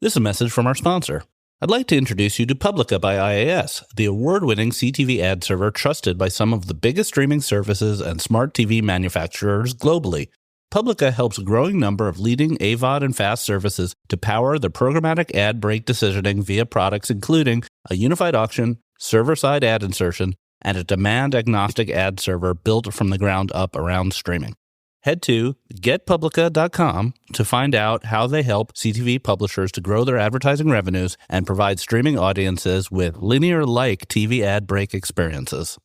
This is a message from our sponsor. I'd like to introduce you to Publica by IAS, the award-winning CTV ad server trusted by some of the biggest streaming services and smart TV manufacturers globally. Publica helps a growing number of leading AVOD and FAST services to power their programmatic ad break decisioning via products including a unified auction, server-side ad insertion, and a demand-agnostic ad server built from the ground up around streaming. Head to getpublica.com to find out how they help CTV publishers to grow their advertising revenues and provide streaming audiences with linear-like TV ad break experiences.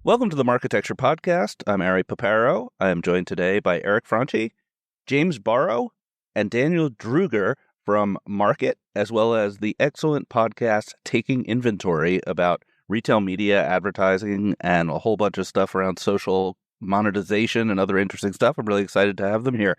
Welcome to the Marketecture podcast. I'm Ari Paparo. I am joined today by Eric Franchi, James Borow, and Daniel Druger from Market, as well as the excellent podcast Taking Inventory about retail media, advertising, and a whole bunch of stuff around social monetization and other interesting stuff. I'm really excited to have them here.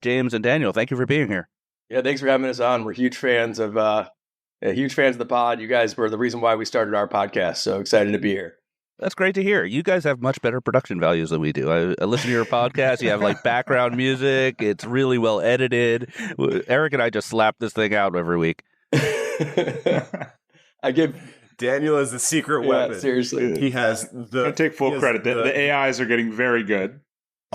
James and Daniel, thank you for being here. Yeah, thanks for having us on. We're huge fans of the pod. You guys were the reason why we started our podcast, so excited to be here. That's great to hear. You guys have much better production values than we do. I listen to your podcast. You have like background music. It's really well edited. Eric and I just slap this thing out every week. I give Daniel as the secret weapon. Seriously. He has I take full credit. The AIs are getting very good.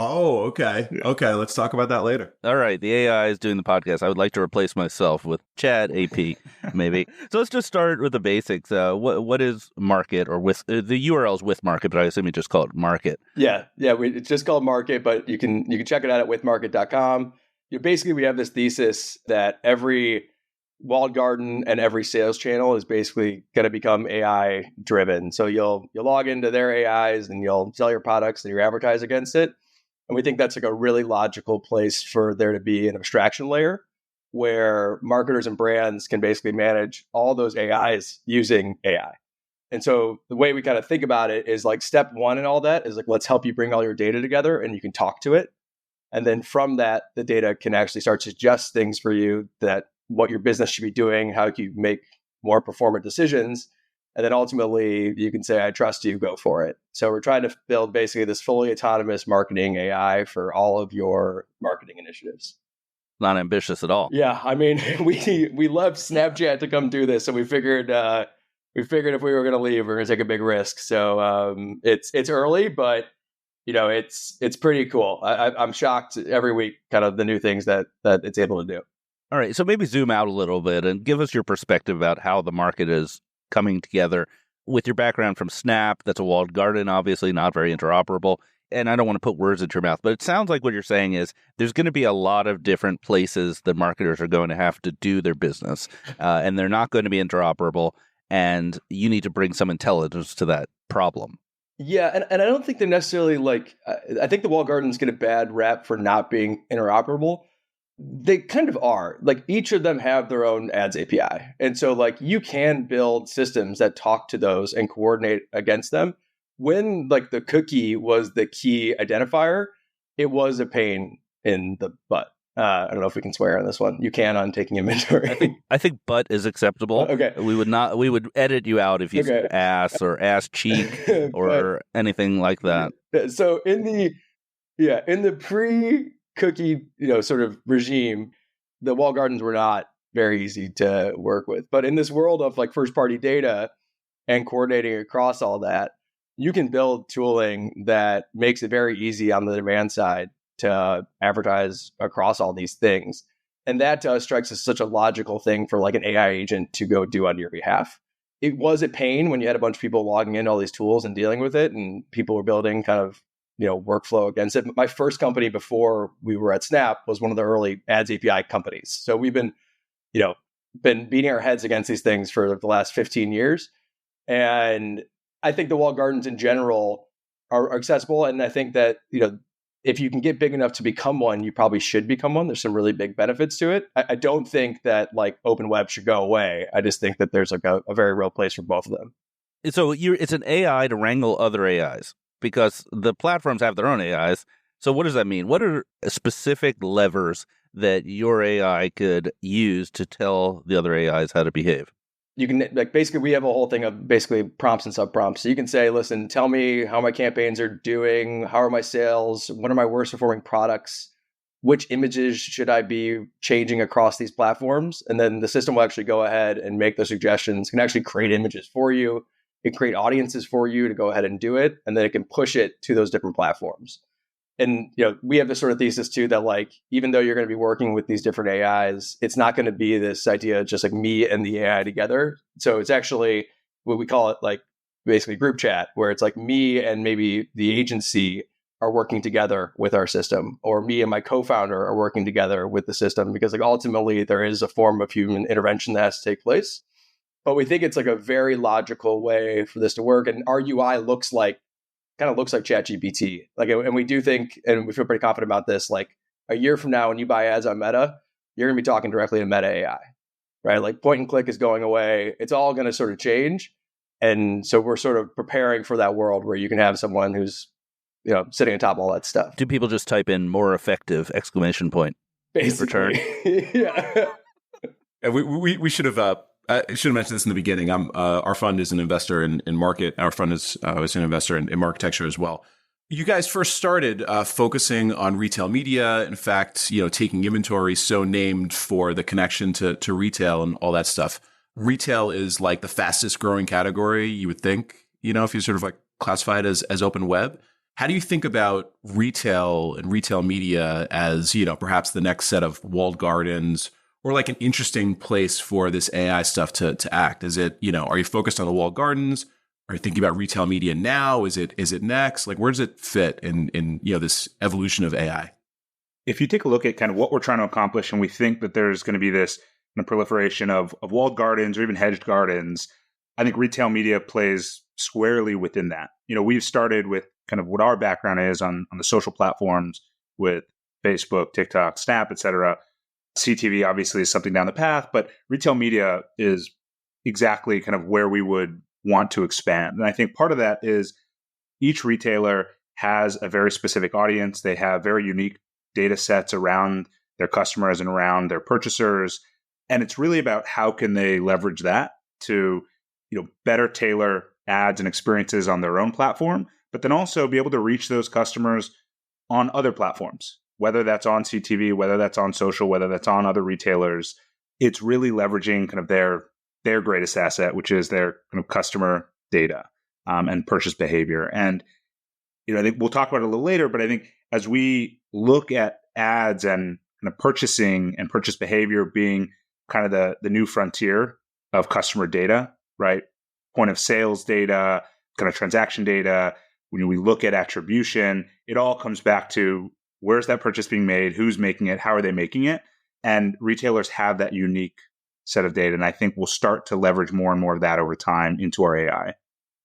Oh, okay. Yeah. Okay, let's talk about that later. All right, the AI is doing the podcast. I would like to replace myself with Chat AP, maybe. So let's just start with the basics. What is Market, or with the URL's with Market, but I assume you just call it Market. Yeah. It's just called Market, but you can check it out at withmarket.com. Basically, we have this thesis that every walled garden and every sales channel is basically going to become AI driven. So you'll log into their AIs and you'll sell your products and you advertise against it. And we think that's like a really logical place for there to be an abstraction layer where marketers and brands can basically manage all those AIs using AI. And so the way we kind of think about it is like step one in all that is like, let's help you bring all your data together and you can talk to it. And then from that, the data can actually start to suggest things for you that what your business should be doing, how you make more performant decisions. And then ultimately, you can say, I trust you, go for it. So we're trying to build basically this fully autonomous marketing AI for all of your marketing initiatives. Not ambitious at all. Yeah, I mean, we loved Snapchat to come do this. So we figured if we were going to leave, we we're going to take a big risk. So it's early, but it's pretty cool. I'm shocked every week, kind of the new things that it's able to do. All right, so maybe zoom out a little bit and give us your perspective about how the market is coming together. With your background from Snap, that's a walled garden, obviously not very interoperable. And I don't want to put words into your mouth, but it sounds like what you're saying is there's going to be a lot of different places that marketers are going to have to do their business, and they're not going to be interoperable, and you need to bring some intelligence to that problem. Yeah, and I don't think they're necessarily I think the walled gardens get a bad rap for not being interoperable. They kind of are. Like each of them have their own ads API. And so like you can build systems that talk to those and coordinate against them. When like the cookie was the key identifier, it was a pain in the butt. I don't know if we can swear on this one. You can on Taking Inventory. I think butt is acceptable. Okay. We would edit you out if you said ass or ass cheek or anything like that. So in the pre-cookie, sort of regime, the walled gardens were not very easy to work with. But in this world of like first-party data and coordinating across all that, you can build tooling that makes it very easy on the demand side to advertise across all these things. And that to us strikes as such a logical thing for like an AI agent to go do on your behalf. It was a pain when you had a bunch of people logging into all these tools and dealing with it, and people were building kind of workflow against it. My first company before we were at Snap was one of the early ads API companies. So we've been beating our heads against these things for the last 15 years. And I think the walled gardens in general are accessible. And I think that, if you can get big enough to become one, you probably should become one. There's some really big benefits to it. I don't think that like open web should go away. I just think that there's like a very real place for both of them. So it's an AI to wrangle other AIs because the platforms have their own AIs. So what does that mean? What are specific levers that your AI could use to tell the other AIs how to behave? you can like basically we have a whole thing of basically prompts and sub prompts. So you can say, listen, tell me how my campaigns are doing, how are my sales, what are my worst performing products, which images should I be changing across these platforms, and then the system will actually go ahead and make those suggestions. It can actually create images for you. It can create audiences for you to go ahead and do it, and then it can push it to those different platforms. And we have this sort of thesis too that like even though you're going to be working with these different AIs, it's not going to be this idea of just like me and the AI together. So it's actually what we call it like basically group chat, where it's like me and maybe the agency are working together with our system, or me and my co-founder are working together with the system, because like ultimately there is a form of human intervention that has to take place. But we think it's like a very logical way for this to work, and our UI looks like ChatGPT. Like, and we do think, and we feel pretty confident about this, like a year from now when you buy ads on Meta, you're going to be talking directly to Meta AI, right? Like point and click is going away. It's all going to sort of change. And so we're sort of preparing for that world where you can have someone who's, sitting on top of all that stuff. Do people just type in "more effective!" Basically. Return? Yeah. And we should have I should have mentioned this in the beginning. Our fund is an investor in Market. Our fund is an investor in Marketecture as well. You guys first started focusing on retail media. In fact, taking inventory so named for the connection to retail and all that stuff. Retail is like the fastest growing category, you would think, if you sort of like classify it as open web. How do you think about retail and retail media as, perhaps the next set of walled gardens, or like an interesting place for this AI stuff to act? Is it, are you focused on the walled gardens? Are you thinking about retail media now? Is it next? Like, where does it fit in this evolution of AI? If you take a look at kind of what we're trying to accomplish, and we think that there's going to be this proliferation of walled gardens or even hedged gardens, I think retail media plays squarely within that. We've started with kind of what our background is on the social platforms with Facebook, TikTok, Snap, et cetera. CTV obviously is something down the path, but retail media is exactly kind of where we would want to expand. And I think part of that is each retailer has a very specific audience. They have very unique data sets around their customers and around their purchasers. And it's really about how can they leverage that to, better tailor ads and experiences on their own platform, but then also be able to reach those customers on other platforms, whether that's on CTV, whether that's on social, whether that's on other retailers. It's really leveraging kind of their greatest asset, which is their kind of customer data and purchase behavior. And, I think we'll talk about it a little later, but I think as we look at ads and kind of purchasing and purchase behavior being kind of the new frontier of customer data, right? Point of sales data, kind of transaction data. When we look at attribution, it all comes back to where's that purchase being made, who's making it, how are they making it? And retailers have that unique set of data. And I think we'll start to leverage more and more of that over time into our AI.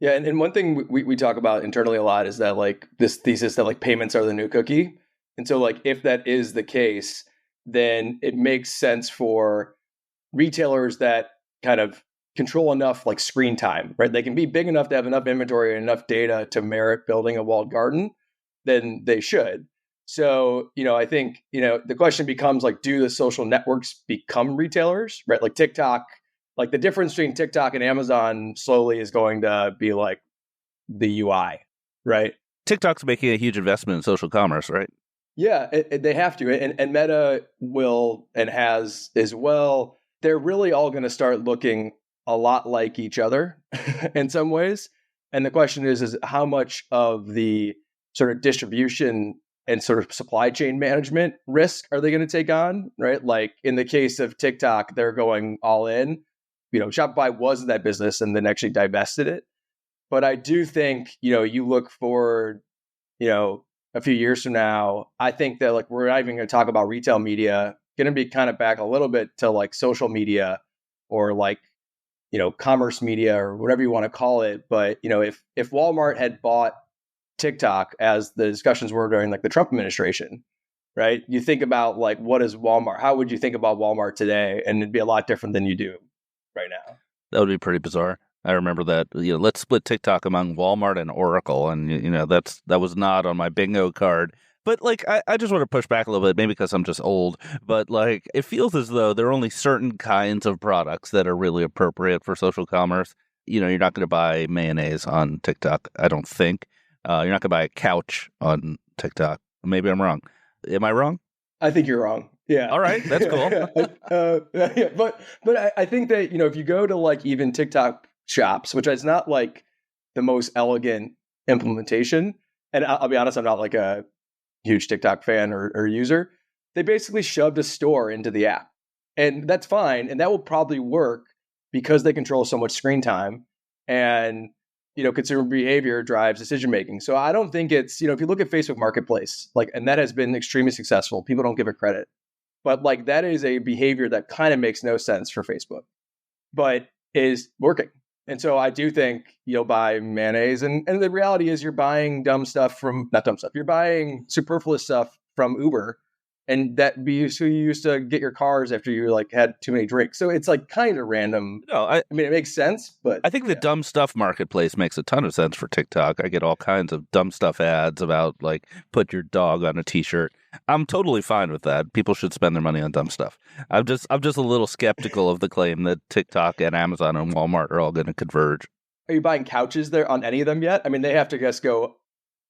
Yeah. And one thing we talk about internally a lot is that like this thesis that like payments are the new cookie. And so like if that is the case, then it makes sense for retailers that kind of control enough like screen time, right? They can be big enough to have enough inventory and enough data to merit building a walled garden, then they should. So, I think, the question becomes like, do the social networks become retailers, right? Like TikTok, like the difference between TikTok and Amazon slowly is going to be like the UI, right? TikTok's making a huge investment in social commerce, right? Yeah, they have to. And Meta will and has as well. They're really all going to start looking a lot like each other in some ways. And the question is how much of the sort of distribution and sort of supply chain management risk are they going to take on, right? Like in the case of TikTok, they're going all in. Shopify was in that business and then actually divested it. But I do think, you look forward, a few years from now, I think that like we're not even going to talk about retail media, going to be kind of back a little bit to like social media or like, commerce media or whatever you want to call it. But, if Walmart had bought TikTok as the discussions were during like the Trump administration, right? You think about like, what is Walmart? How would you think about Walmart today? And it'd be a lot different than you do right now. That would be pretty bizarre. I remember that, let's split TikTok among Walmart and Oracle. And, that was not on my bingo card But like, I just want to push back a little bit, maybe because I'm just old, but like, it feels as though there are only certain kinds of products that are really appropriate for social commerce. You know, you're not going to buy mayonnaise on TikTok, I don't think. You're not going to buy a couch on TikTok. Maybe I'm wrong. Am I wrong? I think you're wrong. Yeah. All right, that's cool. Yeah, but I think that, you know, if you go to like even TikTok shops, which is not like the most elegant implementation, and I'll be honest, I'm not like a huge TikTok fan or user. They basically shoved a store into the app, and that's fine, and that will probably work because they control so much screen time, and you know, consumer behavior drives decision making. So I don't think it's, you know, if you look at Facebook Marketplace, like, and that has been extremely successful. People don't give it credit. But like that is a behavior that kind of makes no sense for Facebook, but is working. And so I do think you'll buy mayonnaise. And the reality is you're buying dumb stuff from, not dumb stuff, you're buying superfluous stuff from Uber. And that be so you used to get your cars after you like had too many drinks. So it's like kind of random. No, I mean, it makes sense, but I think the dumb stuff marketplace makes a ton of sense for TikTok. I get all kinds of dumb stuff ads about like put your dog on a t-shirt. I'm totally fine with that. People should spend their money on dumb stuff. I'm just a little skeptical of the claim that TikTok and Amazon and Walmart are all going to converge. Are you buying couches there on any of them yet? I mean, they have to just go,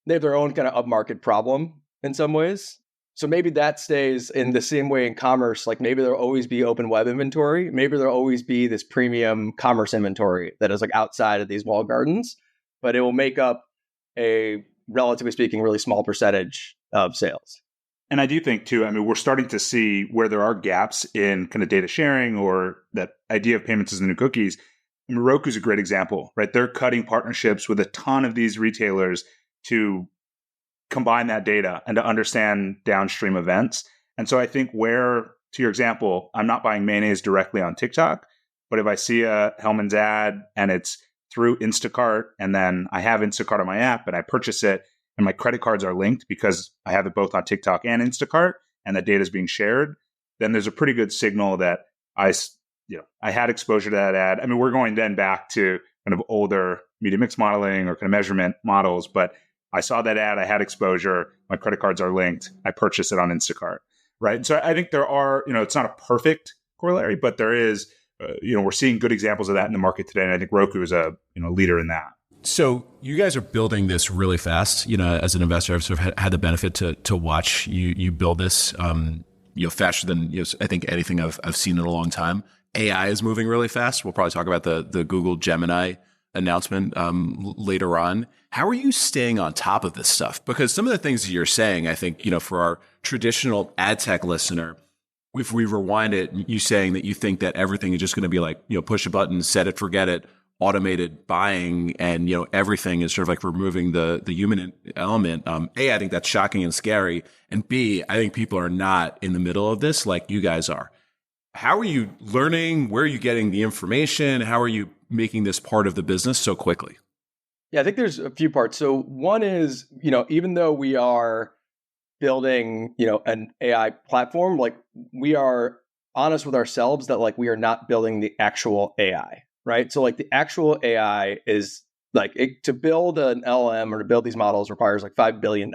they have their own kind of upmarket problem in some ways. So maybe that stays in the same way in commerce. Like maybe there'll always be open web inventory. Maybe there'll always be this premium commerce inventory that is like outside of these walled gardens, but it will make up a, relatively speaking, really small percentage of sales. And I do think too, I mean, we're starting to see where there are gaps in kind of data sharing or that idea of payments as the new cookies. I mean, Roku's a great example, right? They're cutting partnerships with a ton of these retailers to combine that data and to understand downstream events. And so I think where, to your example, I'm not buying mayonnaise directly on TikTok, but if I see a Hellman's ad and it's through Instacart and then I have Instacart on my app and I purchase it and my credit cards are linked because I have it both on TikTok and Instacart and that data is being shared, then there's a pretty good signal that I had exposure to that ad. I mean, we're going then back to kind of older media mix modeling or kind of measurement models, but I saw that ad, I had exposure, my credit cards are linked, I purchased it on Instacart, right? And so I think there are, it's not a perfect corollary, but there is, we're seeing good examples of that in the market today. And I think Roku is a leader in that. So you guys are building this really fast. As an investor, I've sort of had the benefit to watch you build this, faster than I think anything I've seen in a long time. AI is moving really fast. We'll probably talk about the Google Gemini announcement later on. How are you staying on top of this stuff? Because some of the things that you're saying, I think, for our traditional ad tech listener, if we rewind it, you saying that you think that everything is just going to be like, push a button, set it, forget it, automated buying, and, everything is sort of like removing the human element. A, I think that's shocking and scary. And B, I think people are not in the middle of this like you guys are. How are you learning? Where are you getting the information? How are you making this part of the business so quickly? Yeah, I think there's a few parts. So one is, even though we are building, an AI platform, like we are honest with ourselves that like we are not building the actual AI, right? So like the actual AI is like to build an LLM or to build these models requires like $5 billion.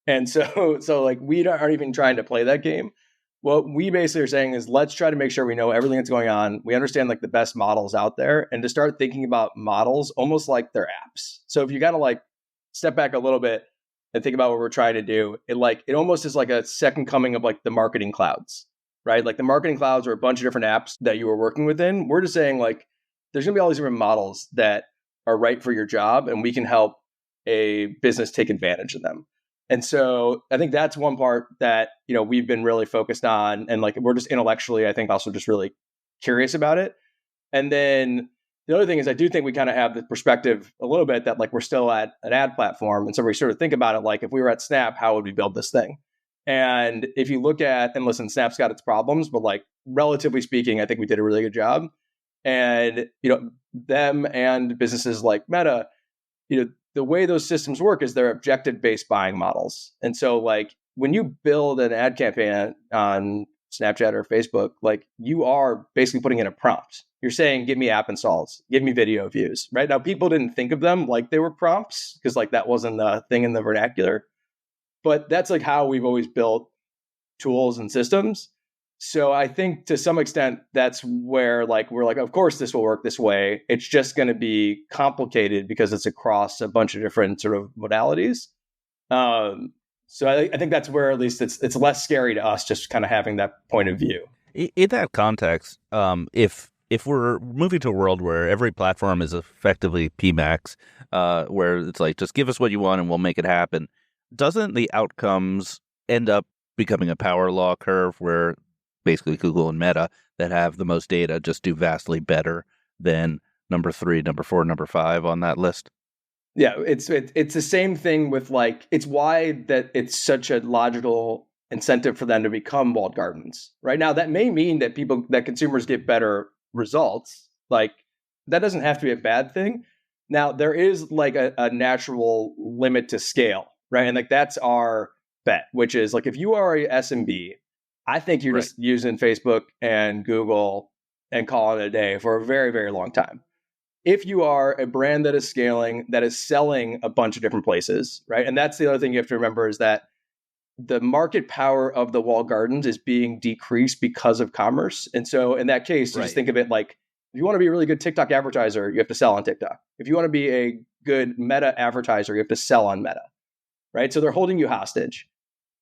And so like we aren't even trying to play that game. What we basically are saying is let's try to make sure we know everything that's going on. We understand like the best models out there and to start thinking about models almost like they're apps. So if you got to like step back a little bit and think about what we're trying to do, it almost is like a second coming of like the marketing clouds, right? Like the marketing clouds are a bunch of different apps that you were working within. We're just saying like there's going to be all these different models that are right for your job and we can help a business take advantage of them. And so I think that's one part that, we've been really focused on. And like, we're just intellectually, I think also just really curious about it. And then the other thing is I do think we kind of have the perspective a little bit that like, we're still at an ad platform. And so we sort of think about it like, if we were at Snap, how would we build this thing? And if you look at, and listen, Snap's got its problems, but like, relatively speaking, I think we did a really good job. And, them and businesses like Meta, the way those systems work is they're objective-based buying models. And so like when you build an ad campaign on Snapchat or Facebook, like you are basically putting in a prompt. You're saying, give me app installs, give me video views, right? Now, people didn't think of them like they were prompts because like that wasn't the thing in the vernacular. But that's like how we've always built tools and systems. So I think to some extent, that's where like we're like, of course, this will work this way. It's just going to be complicated because it's across a bunch of different sort of modalities. So I think that's where at least it's less scary to us just kind of having that point of view. In that context, if we're moving to a world where every platform is effectively PMAX, where it's like, just give us what you want and we'll make it happen, doesn't the outcomes end up becoming a power law curve where basically Google and Meta that have the most data just do vastly better than number 3, number 4, number 5 on that list? Yeah, it's the same thing with like, it's why that it's such a logical incentive for them to become walled gardens. Right now, that may mean that consumers get better results. Like, that doesn't have to be a bad thing. Now, there is like a natural limit to scale, right? And like that's our bet, which is like if you are a SMB, I think you're just using Facebook and Google and calling it a day for a very, very long time. If you are a brand that is scaling, that is selling a bunch of different places, right? And that's the other thing you have to remember is that the market power of the walled gardens is being decreased because of commerce. And so in that case, you just think of it like, if you want to be a really good TikTok advertiser, you have to sell on TikTok. If you want to be a good Meta advertiser, you have to sell on Meta, right? So they're holding you hostage.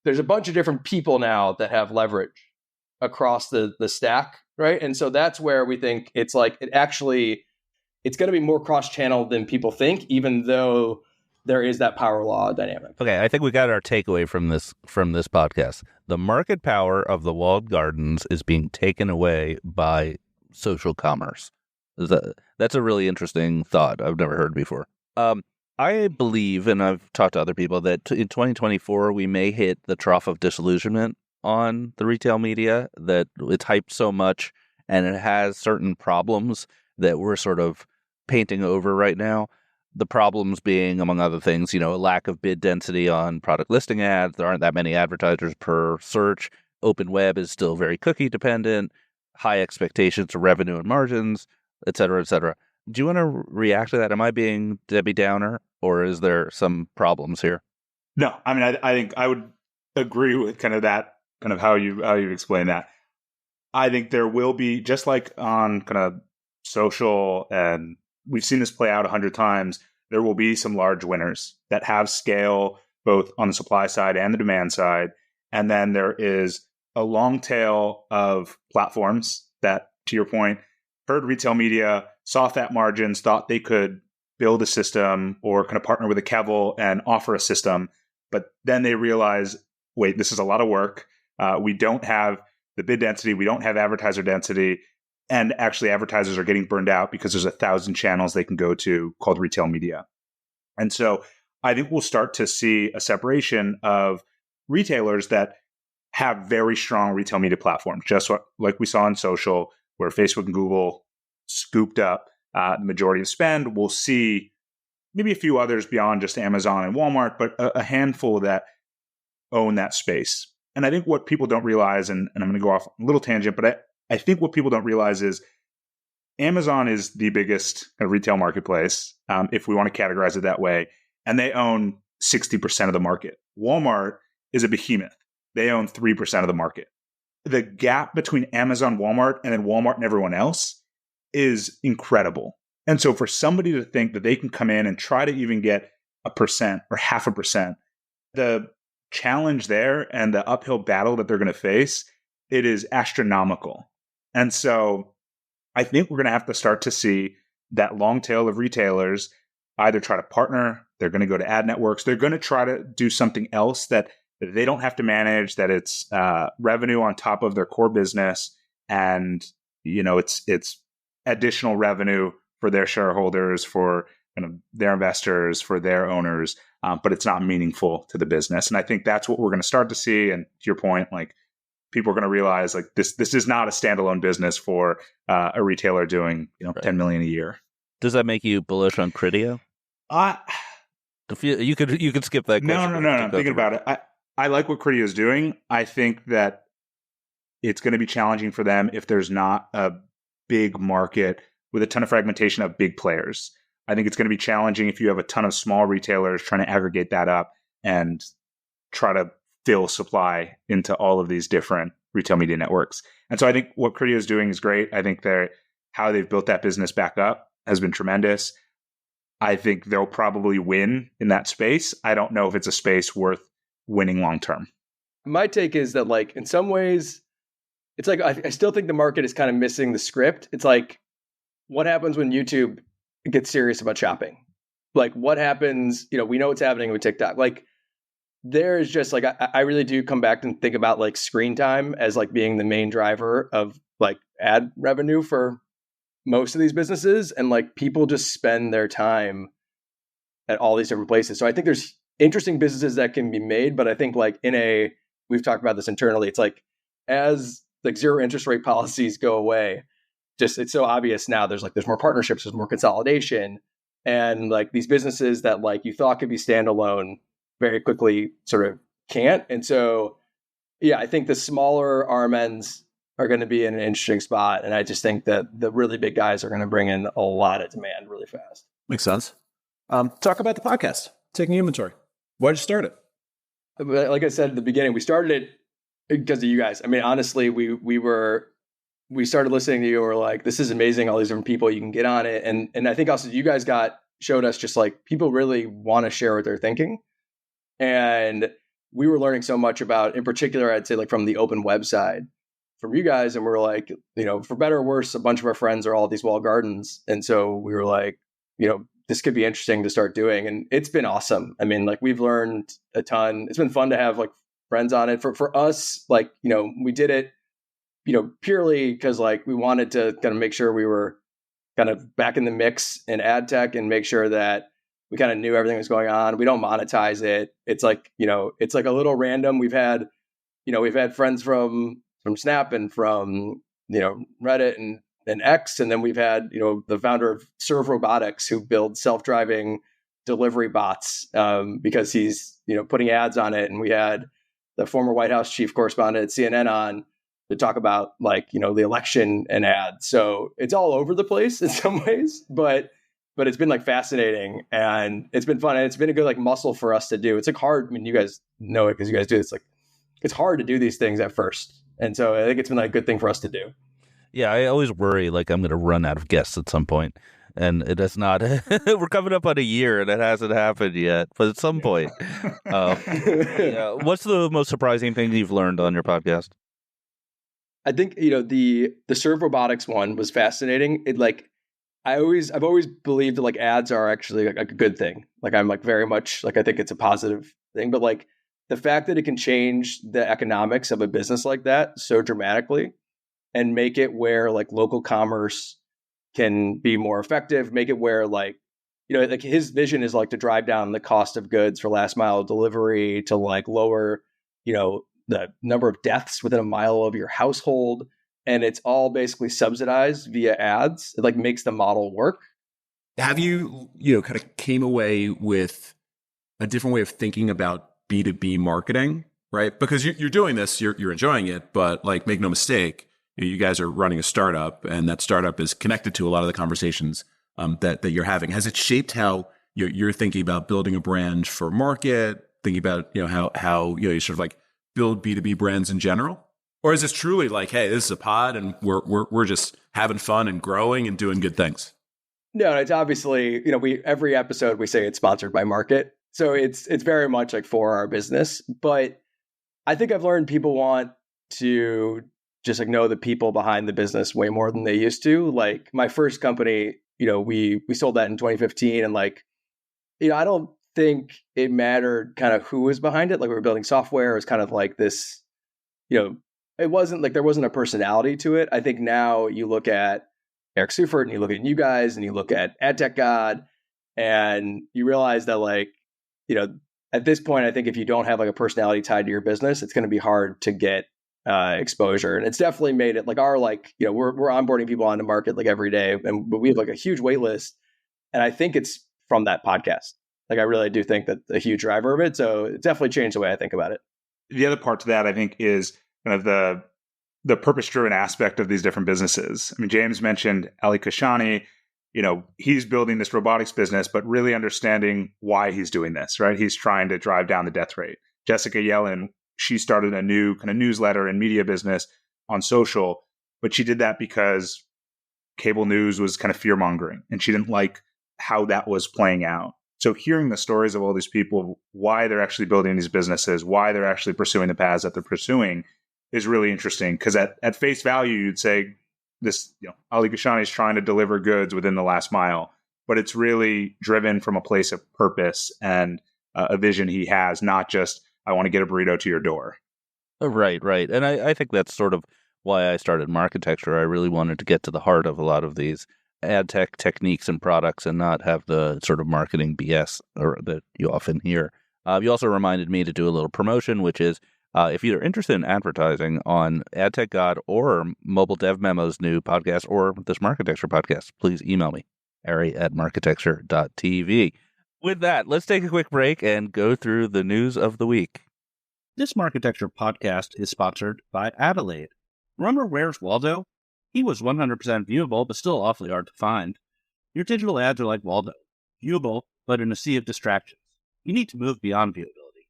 There's a bunch of different people now that have leverage across the stack, right? And so that's where we think it's like, it's going to be more cross-channel than people think, even though there is that power law dynamic. Okay, I think we got our takeaway from this podcast. The market power of the walled gardens is being taken away by social commerce. That's a really interesting thought I've never heard before. I believe, and I've talked to other people, that in 2024 we may hit the trough of disillusionment on the retail media, that it's hyped so much and it has certain problems that we're sort of painting over right now. The problems being, among other things, a lack of bid density on product listing ads. There aren't that many advertisers per search. Open web is still very cookie dependent. High expectations of revenue and margins, et cetera, et cetera. Do you want to react to that? Am I being Debbie Downer, or is there some problems here? No, I mean, I think I would agree with kind of how you explain that. I think there will be, just like on kind of social, and we've seen this play out 100 times, there will be some large winners that have scale both on the supply side and the demand side. And then there is a long tail of platforms that, to your point, heard retail media, saw fat margins, thought they could build a system or kind of partner with a Kevel and offer a system. But then they realize, wait, this is a lot of work. We don't have the bid density. We don't have advertiser density. And actually, advertisers are getting burned out because there's 1,000 channels they can go to called retail media. And so I think we'll start to see a separation of retailers that have very strong retail media platforms, just like we saw in social, where Facebook and Google scooped up the majority of spend. We'll see maybe a few others beyond just Amazon and Walmart, but a handful that own that space. And I think what people don't realize, and I'm going to go off a little tangent, but I think what people don't realize is Amazon is the biggest kind of retail marketplace, if we want to categorize it that way, and they own 60% of the market. Walmart is a behemoth. They own 3% of the market. The gap between Amazon, Walmart, and then Walmart and everyone else is incredible. And so for somebody to think that they can come in and try to even get 1% or 0.5%, the challenge there and the uphill battle that they're going to face, it is astronomical. And so I think we're going to have to start to see that long tail of retailers either try to partner, they're going to go to ad networks, they're going to try to do something else that they don't have to manage, that it's revenue on top of their core business, and it's additional revenue for their shareholders, for kind of their investors, for their owners, but it's not meaningful to the business. And I think that's what we're going to start to see. And to your point, like, people are going to realize, like, this is not a standalone business for a retailer doing $10 million a year. Does that make you bullish on Criteo? You could skip that question. No. I'm thinking about it. I like what Criteo is doing. I think that it's going to be challenging for them if there's not a big market with a ton of fragmentation of big players. I think it's going to be challenging if you have a ton of small retailers trying to aggregate that up and try to fill supply into all of these different retail media networks. And so I think what Criteo is doing is great. I think how they've built that business back up has been tremendous. I think they'll probably win in that space. I don't know if it's a space worth winning long term. My take is that, like, in some ways, it's like I still think the market is kind of missing the script. It's like, what happens when YouTube gets serious about shopping? Like, what happens? We know what's happening with TikTok. Like, there's just like I really do come back and think about like screen time as like being the main driver of like ad revenue for most of these businesses, and like people just spend their time at all these different places. So I think there's interesting businesses that can be made, but I think like we've talked about this internally. It's like as like zero interest rate policies go away, just it's so obvious now. There's more partnerships, there's more consolidation, and like these businesses that like you thought could be standalone very quickly sort of can't. And so, yeah, I think the smaller RMNs are going to be in an interesting spot. And I just think that the really big guys are going to bring in a lot of demand really fast. Makes sense. Talk about the podcast, Taking Inventory. Why'd you start it? Like I said at the beginning, we started it because of you guys. I mean, honestly, we started listening to you and we're like, this is amazing. All these different people, you can get on it. And I think also you guys showed us just like people really want to share what they're thinking. And we were learning so much about, in particular, I'd say like from the open web side from you guys. And we're like, for better or worse, a bunch of our friends are all at these walled gardens. And so we were like, this could be interesting to start doing. And it's been awesome. I mean, like we've learned a ton. It's been fun to have like friends on it. For us, like, we did it, purely because like we wanted to kind of make sure we were kind of back in the mix in ad tech and make sure that we kind of knew everything was going on. We don't monetize it. It's like, it's like a little random. We've had friends from Snap and from, Reddit and X. And then we've had, the founder of Serve Robotics who builds self-driving delivery bots because he's, putting ads on it. And we had the former White House chief correspondent at CNN on to talk about like, the election and ads. So it's all over the place in some ways, but it's been like fascinating and it's been fun. And it's been a good like muscle for us to do. It's like hard. I mean, you guys know it because you guys do this. Like it's hard to do these things at first. And so I think it's been like a good thing for us to do. Yeah, I always worry like I'm going to run out of guests at some point. And it has not. We're coming up on a year and it hasn't happened yet. But at some point, what's the most surprising thing you've learned on your podcast? I think, the Serve Robotics one was fascinating. It like, I've always believed that like ads are actually like a good thing. Like I'm like very much like, I think it's a positive thing, but like the fact that it can change the economics of a business like that so dramatically and make it where like local commerce can be more effective, make it where like, like his vision is like to drive down the cost of goods for last mile delivery to like lower, the number of deaths within a mile of your household. And it's all basically subsidized via ads. It like makes the model work. Have you, kind of came away with a different way of thinking about B2B marketing, right? Because you're doing this, you're enjoying it, but like make no mistake, you guys are running a startup and that startup is connected to a lot of the conversations that you're having. Has it shaped how you're thinking about building a brand for market, thinking about, how you sort of like build B2B brands in general? Or is this truly like, hey, this is a pod and we're just having fun and growing and doing good things? No, it's obviously, every episode we say it's sponsored by Market. So it's very much like for our business. But I think I've learned people want to just like know the people behind the business way more than they used to. Like my first company, we sold that in 2015. And like, I don't think it mattered kind of who was behind it. Like we were building software. It was kind of like this, it wasn't like there wasn't a personality to it. I think now you look at Eric Seufert and you look at you guys and you look at AdTech God and you realize that like, at this point, I think if you don't have like a personality tied to your business, it's going to be hard to get exposure. And it's definitely made it like our like, we're onboarding people onto Market like every day. But we have like a huge wait list. And I think it's from that podcast. Like I really do think that a huge driver of it. So it definitely changed the way I think about it. The other part to that, I think, is kind of the purpose-driven aspect of these different businesses. I mean, James mentioned Ali Kashani. He's building this robotics business, but really understanding why he's doing this, right? He's trying to drive down the death rate. Jessica Yellen, she started a new kind of newsletter and media business on social, but she did that because cable news was kind of fear-mongering, and she didn't like how that was playing out. So hearing the stories of all these people, why they're actually building these businesses, why they're actually pursuing the paths that they're pursuing is really interesting. Because at face value, you'd say this, Ali Kashani is trying to deliver goods within the last mile, but it's really driven from a place of purpose and a vision he has, not just, I want to get a burrito to your door. Right. And I think that's sort of why I started Marketecture. I really wanted to get to the heart of a lot of these ad tech techniques and products and not have the sort of marketing BS that you often hear. You also reminded me to do a little promotion, which is if you're interested in advertising on Ad Tech God or Mobile Dev Memo's new podcast or this Marketecture podcast, please email me, ari@marketecture.tv. With that, let's take a quick break and go through the news of the week. This Marketecture podcast is sponsored by Adelaide. Remember Where's Waldo? He was 100% viewable, but still awfully hard to find. Your digital ads are like Waldo, viewable, but in a sea of distractions. You need to move beyond viewability.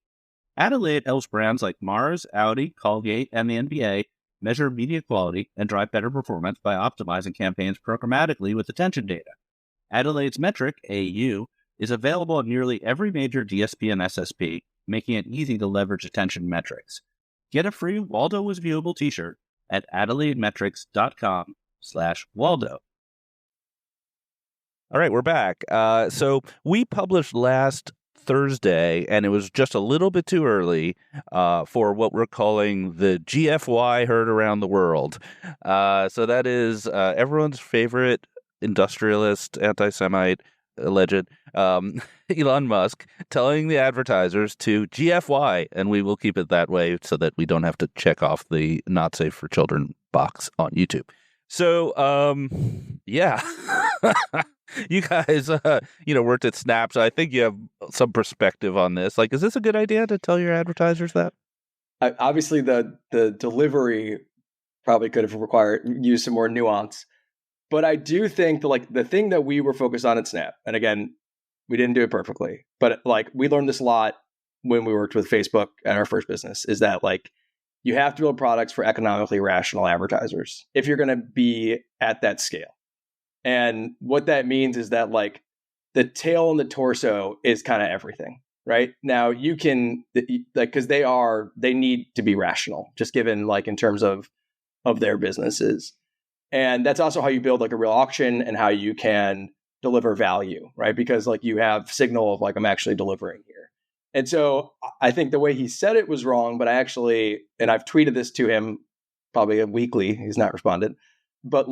Adelaide helps brands like Mars, Audi, Colgate, and the NBA measure media quality and drive better performance by optimizing campaigns programmatically with attention data. Adelaide's metric, AU, is available on nearly every major DSP and SSP, making it easy to leverage attention metrics. Get a free Waldo was viewable t-shirt at adelaidemetrics.com/Waldo. All right, we're back. So we published last Thursday, and it was just a little bit too early for what we're calling the GFY heard around the world. So that is everyone's favorite industrialist, anti-Semite, alleged Elon Musk telling the advertisers to GFY, and we will keep it that way so that we don't have to check off the not safe for children box on YouTube. So, yeah, you guys, worked at Snap, so I think you have some perspective on this. Like, is this a good idea to tell your advertisers that? Obviously, the delivery probably could have used some more nuance. But I do think the thing that we were focused on at Snap, and again, we didn't do it perfectly, but we learned this a lot when we worked with Facebook at our first business, is that you have to build products for economically rational advertisers if you're going to be at that scale. And what that means is that the tail and the torso is kind of everything, right? Now you can, because they need to be rational, just given in terms of their businesses. And that's also how you build a real auction and how you can deliver value, right? Because you have signal of I'm actually delivering here. And so I think the way he said it was wrong, but I've tweeted this to him probably weekly, he's not responded, but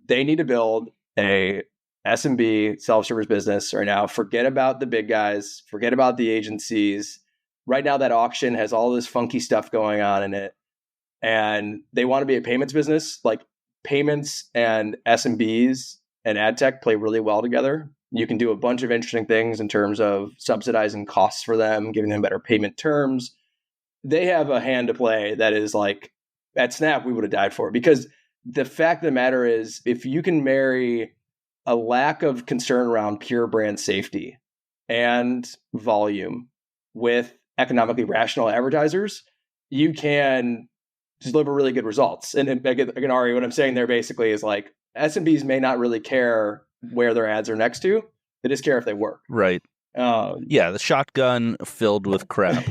they need to build a SMB self-service business right now. Forget about the big guys, forget about the agencies. Right now that auction has all this funky stuff going on in it. And they want to be a payments business. Payments and SMBs and ad tech play really well together. You can do a bunch of interesting things in terms of subsidizing costs for them, giving them better payment terms. They have a hand to play that is at Snap, we would have died for. Because the fact of the matter is, if you can marry a lack of concern around pure brand safety and volume with economically rational advertisers, you can deliver really good results. And again, Ari, what I'm saying there basically is SMBs may not really care where their ads are next to. They just care if they work. Right. The shotgun filled with crap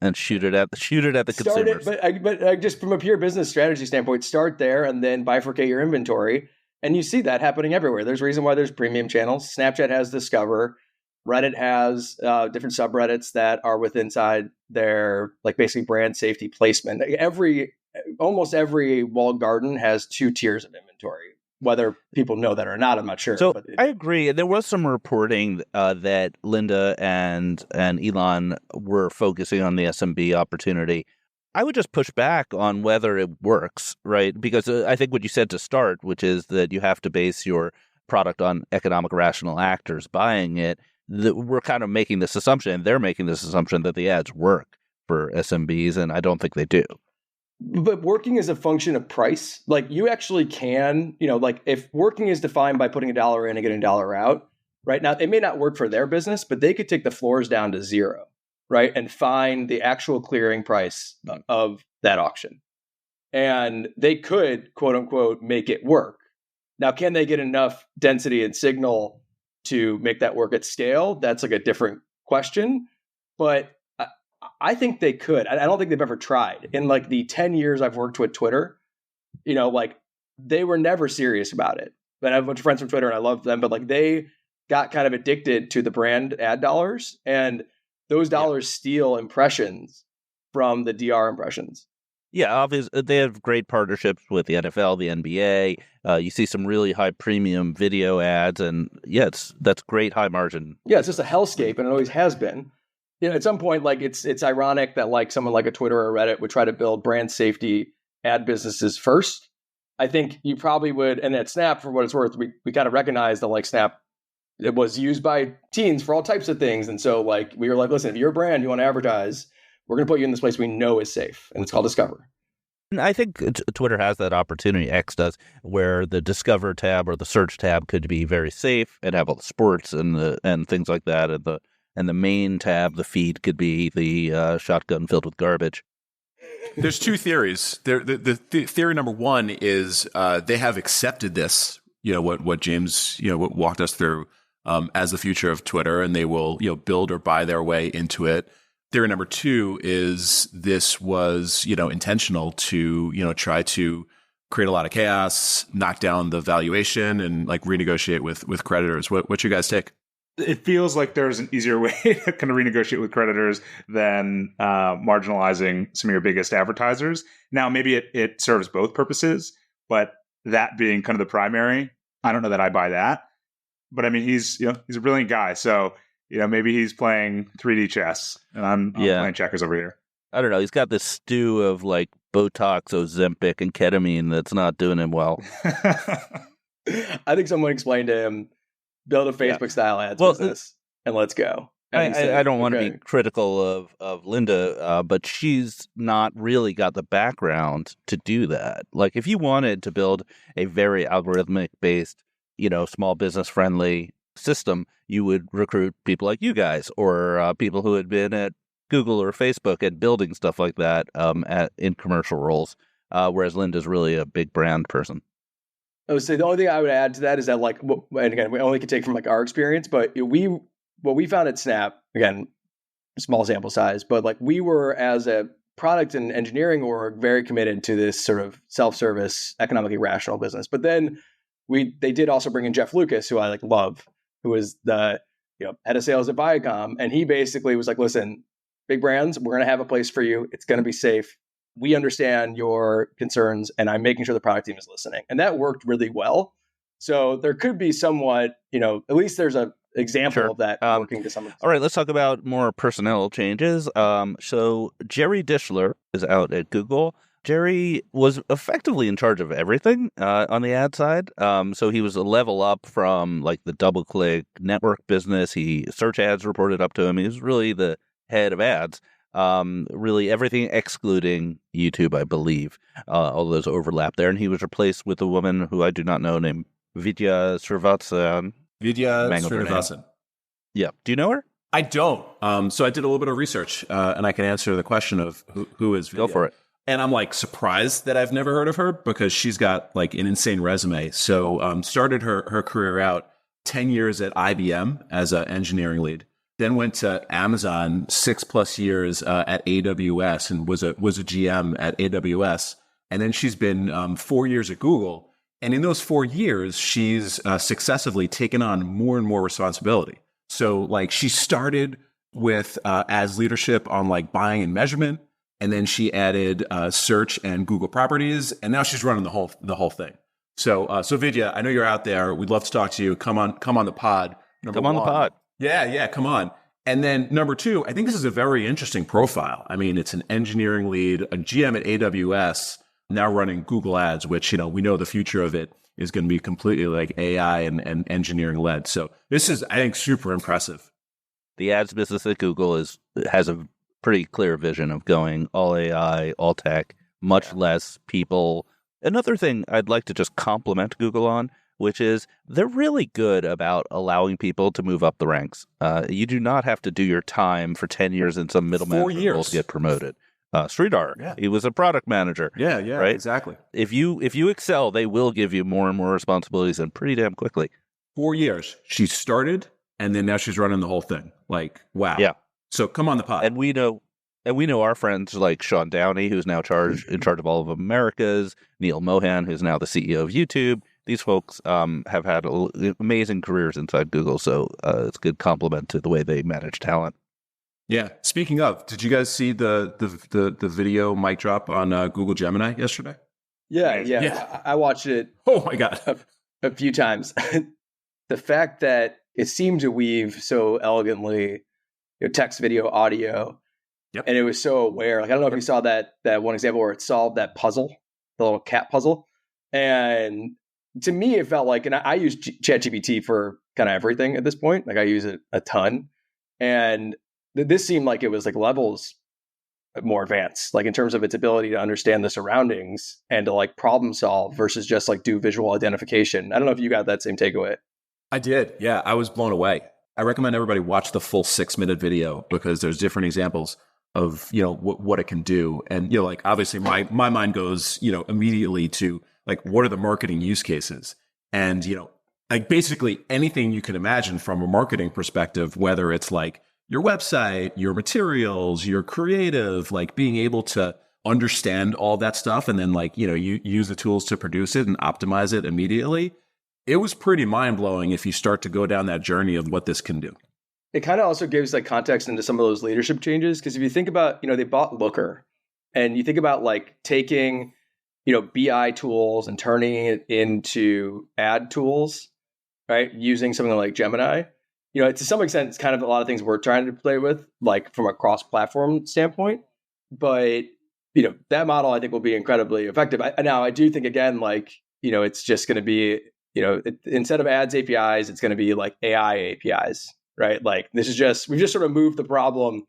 and shoot it at the consumers. But just from a pure business strategy standpoint, start there and then bifurcate your inventory. And you see that happening everywhere. There's a reason why there's premium channels. Snapchat has Discover. Reddit has different subreddits that are inside their basically brand safety placement. Almost every walled garden has 2 tiers of inventory. Whether people know that or not, I'm not sure. So I agree. There was some reporting that Linda and Elon were focusing on the SMB opportunity. I would just push back on whether it works, right? Because I think what you said to start, which is that you have to base your product on economic rational actors buying it. We're kind of making this assumption, they're making this assumption that the ads work for SMBs, and I don't think they do. But working is a function of price. You actually can, if working is defined by putting $1 in and getting $1 out, right now, it may not work for their business, but they could take the floors down to 0. right, and find the actual clearing price of that auction. And they could, quote unquote, make it work. Now, can they get enough density and signal to make that work at scale? That's like a different question. But I think they could. I don't think they've ever tried. In like the 10 years I've worked with Twitter, like they were never serious about it. But I have a bunch of friends from Twitter and I love them, but like they got kind of addicted to the brand ad dollars, and those dollars steal impressions from the DR impressions. Yeah, obviously they have great partnerships with the NFL, the NBA. You see some really high premium video ads, and that's great high margin. Yeah, it's just a hellscape, and it always has been. At some point, like it's ironic that like someone like a Twitter or Reddit would try to build brand safety ad businesses first. I think you probably would, and at Snap, for what it's worth, we kind of recognize that like Snap, it was used by teens for all types of things, and so like we were like, listen, if you're a brand, you want to advertise, we're going to put you in this place we know is safe, and it's called Discover. And I think Twitter has that opportunity, X does, where the Discover tab or the Search tab could be very safe and have all the sports and things like that, and the main tab, the feed, could be the shotgun filled with garbage. There's two theories. The theory number one is they have accepted this, what James what walked us through as the future of Twitter, and they will build or buy their way into it. Theory number two is this was intentional to try to create a lot of chaos, knock down the valuation, and like renegotiate with creditors. What's your guys' take? It feels like there's an easier way to kind of renegotiate with creditors than marginalizing some of your biggest advertisers. Now, maybe it serves both purposes, but that being kind of the primary, I don't know that I buy that. But I mean, he's a brilliant guy, so maybe he's playing 3D chess, and I'm playing checkers over here. I don't know. He's got this stew of like Botox, Ozempic, and ketamine that's not doing him well. I think someone explained to him, build a Facebook-style ads business, and let's go. And I don't want to be critical of Linda, but she's not really got the background to do that. Like, if you wanted to build a very algorithmic-based, small business-friendly system, you would recruit people like you guys or people who had been at Google or Facebook and building stuff like that in commercial roles, whereas Linda's really a big brand person. I would say the only thing I would add to that is that, like, and again, we only can take from like our experience, but what we found at Snap, again, small sample size, but like we were, as a product and engineering org, very committed to this sort of self-service, economically rational business. But then they did also bring in Jeff Lucas, who I like love, who was the head of sales at Viacom, and he basically was like, listen, big brands, we're going to have a place for you. It's going to be safe. We understand your concerns, and I'm making sure the product team is listening. And that worked really well. So there could be somewhat, at least there's an example of that working to some extent. All right, let's talk about more personnel changes. So Jerry Dishler is out at Google. Jerry was effectively in charge of everything on the ad side. So he was a level up from like the DoubleClick network business. Search ads reported up to him. He was really the head of ads. Really everything excluding YouTube, I believe. All those overlap there. And he was replaced with a woman who I do not know, named Vidya Srivastava. Yeah. Do you know her? I don't. So I did a little bit of research, and I can answer the question of who is Vidya. Go for it. And I'm like surprised that I've never heard of her because she's got like an insane resume. So started her career out 10 years at IBM as an engineering lead. Then went to Amazon 6+ years at AWS and was a GM at AWS. And then she's been 4 years at Google. And in those 4 years, she's successively taken on more and more responsibility. So like she started with ads leadership on like buying and measurement. And then she added search and Google properties. And now she's running the whole thing. So Vidya, I know you're out there. We'd love to talk to you. Come on the pod. Come on the pod. Yeah, come on. And then number two, I think this is a very interesting profile. I mean, it's an engineering lead, a GM at AWS, now running Google Ads, which, we know the future of it is going to be completely like AI and engineering led. So this is, I think, super impressive. The ads business at Google has a pretty clear vision of going all AI, all tech, much less people. Another thing I'd like to just compliment Google on, which is they're really good about allowing people to move up the ranks. You do not have to do your time for 10 years in some middle management role to get promoted. Sridhar, he was a product manager. Yeah, right? Exactly. If you excel, they will give you more and more responsibilities and pretty damn quickly. 4 years. She started, and then now she's running the whole thing. Like, wow. Yeah. So come on the pod. And we know our friends like Sean Downey, who's now in charge of all of Americas, Neil Mohan, who's now the CEO of YouTube. These folks have had amazing careers inside Google, so it's a good compliment to the way they manage talent. Yeah. Speaking of, did you guys see the video mic drop on Google Gemini yesterday? Yeah. I watched it. Oh my God. A few times. The fact that it seemed to weave so elegantly, text, video, audio, and it was so aware. Like, I don't know if you saw that one example where it solved that puzzle, the little cat puzzle. And to me, it felt like, and I use ChatGPT for kind of everything at this point. Like, I use it a ton. And this seemed like it was like levels more advanced, like in terms of its ability to understand the surroundings and to like problem solve versus just like do visual identification. I don't know if you got that same takeaway. I did. Yeah, I was blown away. I recommend everybody watch the full 6-minute video because there's different examples of, what it can do. And, like obviously my mind goes, immediately to like, what are the marketing use cases? And, like basically anything you can imagine from a marketing perspective, whether it's like your website, your materials, your creative, like being able to understand all that stuff. And then like, you use the tools to produce it and optimize it immediately. It was pretty mind blowing if you start to go down that journey of what this can do. It kind of also gives like context into some of those leadership changes. Because if you think about, they bought Looker, and you think about like taking, BI tools and turning it into ad tools, right? Using something like Gemini, to some extent, it's kind of a lot of things we're trying to play with, like from a cross-platform standpoint. But, that model I think will be incredibly effective. Now, I do think, again, like, it's just going to be, instead of ads APIs, it's going to be like AI APIs, right? Like we've just sort of moved the problem,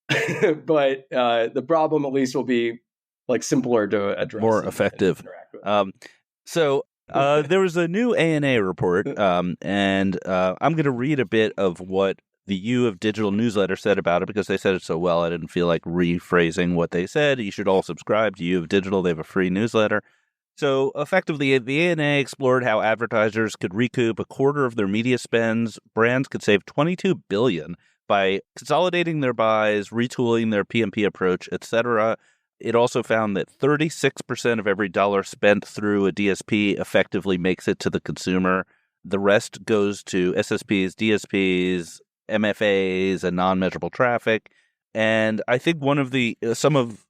but the problem at least will be like simpler to address, more effective. So there was a new ANA report, and I'm going to read a bit of what the U of Digital newsletter said about it because they said it so well. I didn't feel like rephrasing what they said. You should all subscribe to U of Digital. They have a free newsletter. So effectively, the ANA explored how advertisers could recoup a quarter of their media spends. Brands could save $22 billion by consolidating their buys, retooling their PMP approach, etc. It also found that 36% of every dollar spent through a DSP effectively makes it to the consumer. The rest goes to SSPs, DSPs, MFAs, and non-measurable traffic. And I think some of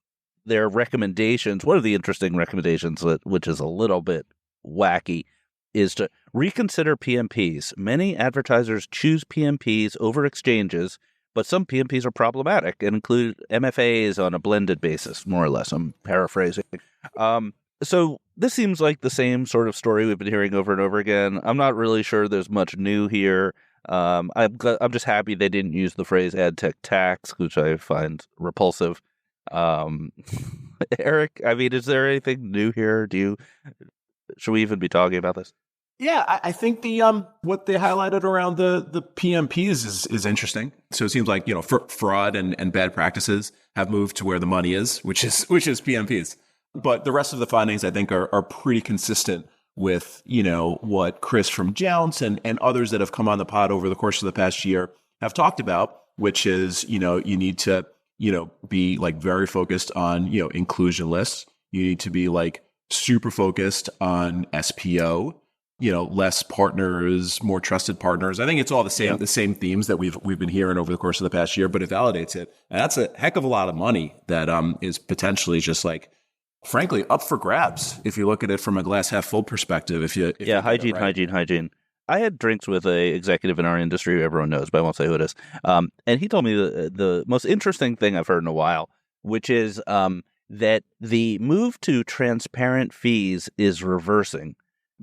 their recommendations, one of the interesting recommendations, which is a little bit wacky, is to reconsider PMPs. Many advertisers choose PMPs over exchanges, but some PMPs are problematic and include MFAs on a blended basis, more or less. I'm paraphrasing. So this seems like the same sort of story we've been hearing over and over again. I'm not really sure there's much new here. I'm just happy they didn't use the phrase ad tech tax, which I find repulsive. Eric, I mean, is there anything new here? Should we even be talking about this? Yeah, I think the what they highlighted around the PMPs is interesting. So it seems like fraud and bad practices have moved to where the money is, which is PMPs. But the rest of the findings I think are pretty consistent with what Chris from Jounce and others that have come on the pod over the course of the past year have talked about, which is you need to be like very focused on, inclusion lists. You need to be like super focused on SPO, less partners, more trusted partners. I think it's all the same themes that we've been hearing over the course of the past year, but it validates it. And that's a heck of a lot of money that is potentially just like, frankly, up for grabs. If you look at it from a glass half full perspective, hygiene. I had drinks with an executive in our industry who everyone knows, but I won't say who it is. And he told me the most interesting thing I've heard in a while, which is that the move to transparent fees is reversing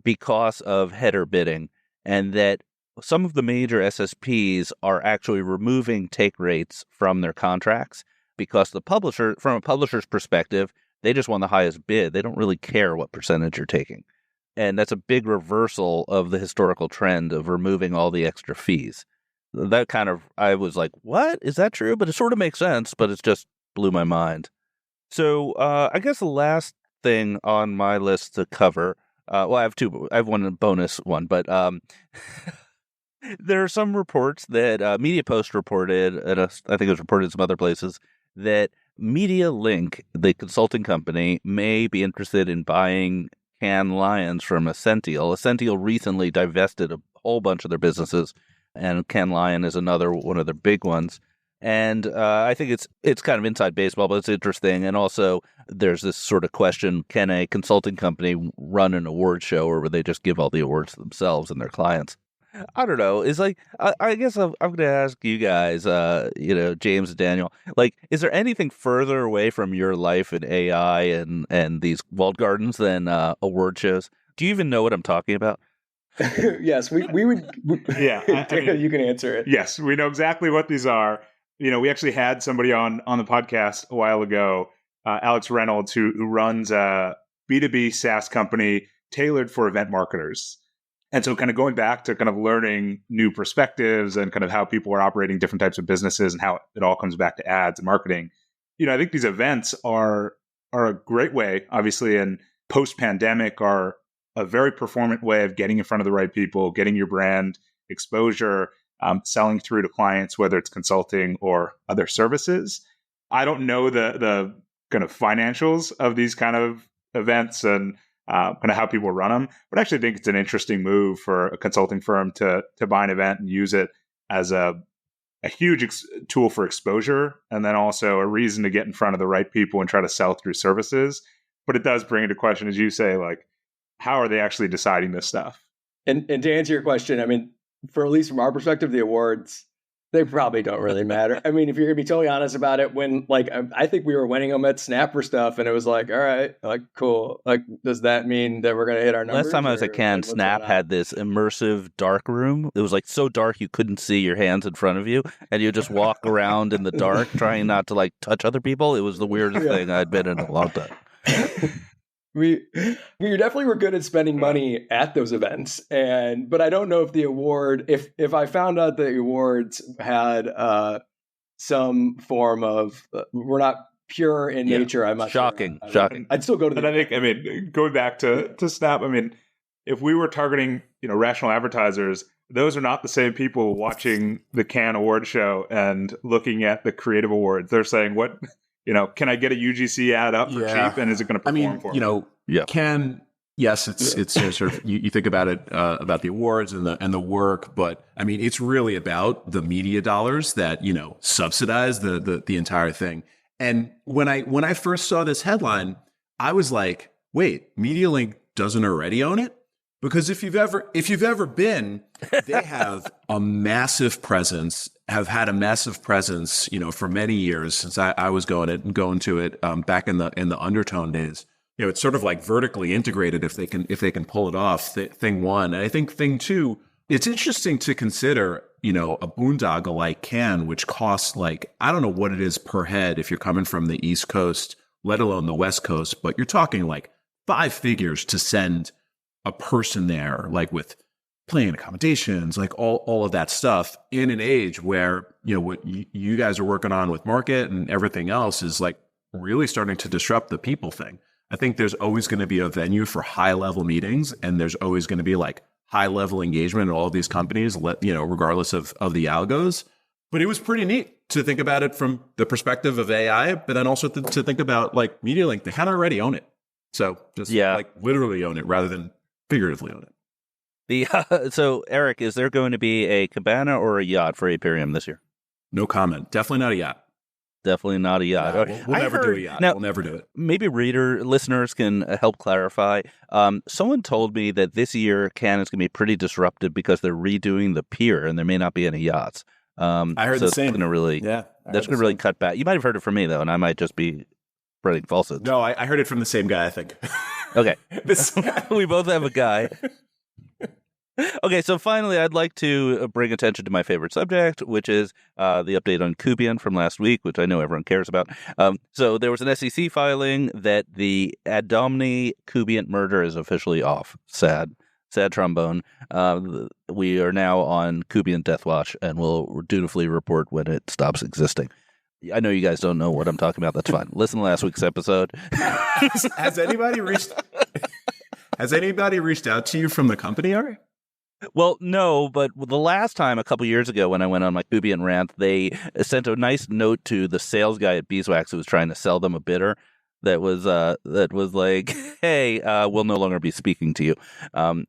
because of header bidding, and that some of the major SSPs are actually removing take rates from their contracts because from a publisher's perspective, they just want the highest bid. They don't really care what percentage you're taking. And that's a big reversal of the historical trend of removing all the extra fees. That kind of, I was like, what? Is that true? But it sort of makes sense, but it just blew my mind. So I guess the last thing on my list to cover, I have two. I have one bonus one, but there are some reports that MediaPost reported, and I think it was reported in some other places, that MediaLink, the consulting company, may be interested in buying Cannes Lions from Essential. Essential recently divested a whole bunch of their businesses, and Cannes Lion is another one of their big ones. And I think it's kind of inside baseball, but it's interesting. And also, there's this sort of question: can a consulting company run an award show, or would they just give all the awards to themselves and their clients? I don't know. It's like I guess I'm going to ask you guys, James and Daniel. Like, is there anything further away from your life in AI and these walled gardens than award shows? Do you even know what I'm talking about? Yes, we would. Yeah, Daniel, you can answer it. Yes, we know exactly what these are. We actually had somebody on the podcast a while ago, Alex Reynolds, who runs a B2B SaaS company tailored for event marketers. And so kind of going back to kind of learning new perspectives and kind of how people are operating different types of businesses and how it all comes back to ads and marketing. I think these events are a great way, obviously, and post-pandemic are a very performant way of getting in front of the right people, getting your brand exposure, selling through to clients, whether it's consulting or other services. I don't know the kind of financials of these kind of events and kind of how people run them, but I actually think it's an interesting move for a consulting firm to buy an event and use it as a huge tool for exposure, and then also a reason to get in front of the right people and try to sell through services. But it does bring into question, as you say, like, how are they actually deciding this stuff? And to answer your question, I mean, for at least from our perspective, the awards, they probably don't really matter. I mean, if you're going to be totally honest about it, when, like, I think we were winning them at Snap for stuff, and it was like, all right, like, cool. Like, does that mean that we're going to hit our numbers? Last time I was at Cannes, Snap had this immersive dark room. It was like so dark you couldn't see your hands in front of you, and you just walk around in the dark trying not to, like, touch other people. It was the weirdest thing I'd been in a long time. We definitely were good at spending money at those events, but I don't know if the award, if I found out the awards had some form of we're not pure in nature. I'm not shocking. Sure. Shocking. I'd still go to the. And I mean, going back to Snap, I mean, if we were targeting rational advertisers, those are not the same people watching the Cannes Award show and looking at the creative awards. They're saying, what? Can I get a UGC ad up for cheap, and is it going to perform for me? Can yes, it's sort of you think about it about the awards and the work, but I mean it's really about the media dollars that subsidize the entire thing. And when I first saw this headline, I was like, wait, MediaLink doesn't already own it? Because if you've ever been, they have a massive presence. Have had a massive presence, for many years since I was going to it back in the Undertone days. It's sort of like vertically integrated if they can pull it off. Thing one, and I think thing two, it's interesting to consider, a boondoggle like Cannes, which costs like I don't know what it is per head if you're coming from the East Coast, let alone the West Coast, but you're talking like 5 figures to send a person there, like with plane accommodations, like all of that stuff in an age where, what you guys are working on with market and everything else is like really starting to disrupt the people thing. I think there's always going to be a venue for high level meetings, and there's always going to be like high level engagement in all of these companies, regardless of the algos. But it was pretty neat to think about it from the perspective of AI, but then also to think about like MediaLink, they kind of already own it. So just like literally own it rather than figuratively own it. So, Eric, is there going to be a cabana or a yacht for Aperium this year? No comment. Definitely not a yacht. Definitely not a yacht. No, we'll never do a yacht. We'll never do it. Maybe listeners can help clarify. Someone told me that this year Cannes is going to be pretty disruptive because they're redoing the pier and there may not be any yachts. I heard the same. That's going to really cut back. You might have heard it from me, though, and I might just be spreading falsehoods. No, I heard it from the same guy, I think. Okay. We both have a guy. Okay, so finally, I'd like to bring attention to my favorite subject, which is the update on Kubian from last week, which I know everyone cares about. So there was an SEC filing that the Adomni Kubian merger is officially off. Sad trombone. We are now on Kubian Death Watch, and we'll dutifully report when it stops existing. I know you guys don't know what I'm talking about. That's fine. Listen to last week's episode. Has anybody reached out to you from the company, Ari? Well, no, but the last time, a couple years ago, when I went on my Kubian rant, they sent a nice note to the sales guy at Beeswax who was trying to sell them a bidder that was like, hey, we'll no longer be speaking to you.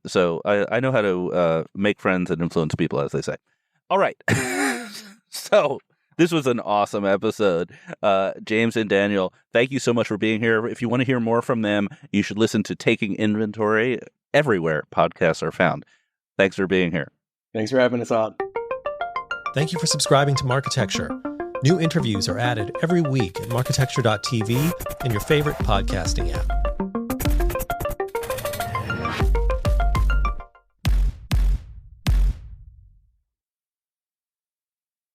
So I know how to make friends and influence people, as they say. All right. So this was an awesome episode. James and Daniel, thank you so much for being here. If you want to hear more from them, you should listen to Taking Inventory everywhere podcasts are found. Thanks for being here. Thanks for having us on. Thank you for subscribing to Marketecture. New interviews are added every week at marketecture.tv and your favorite podcasting app.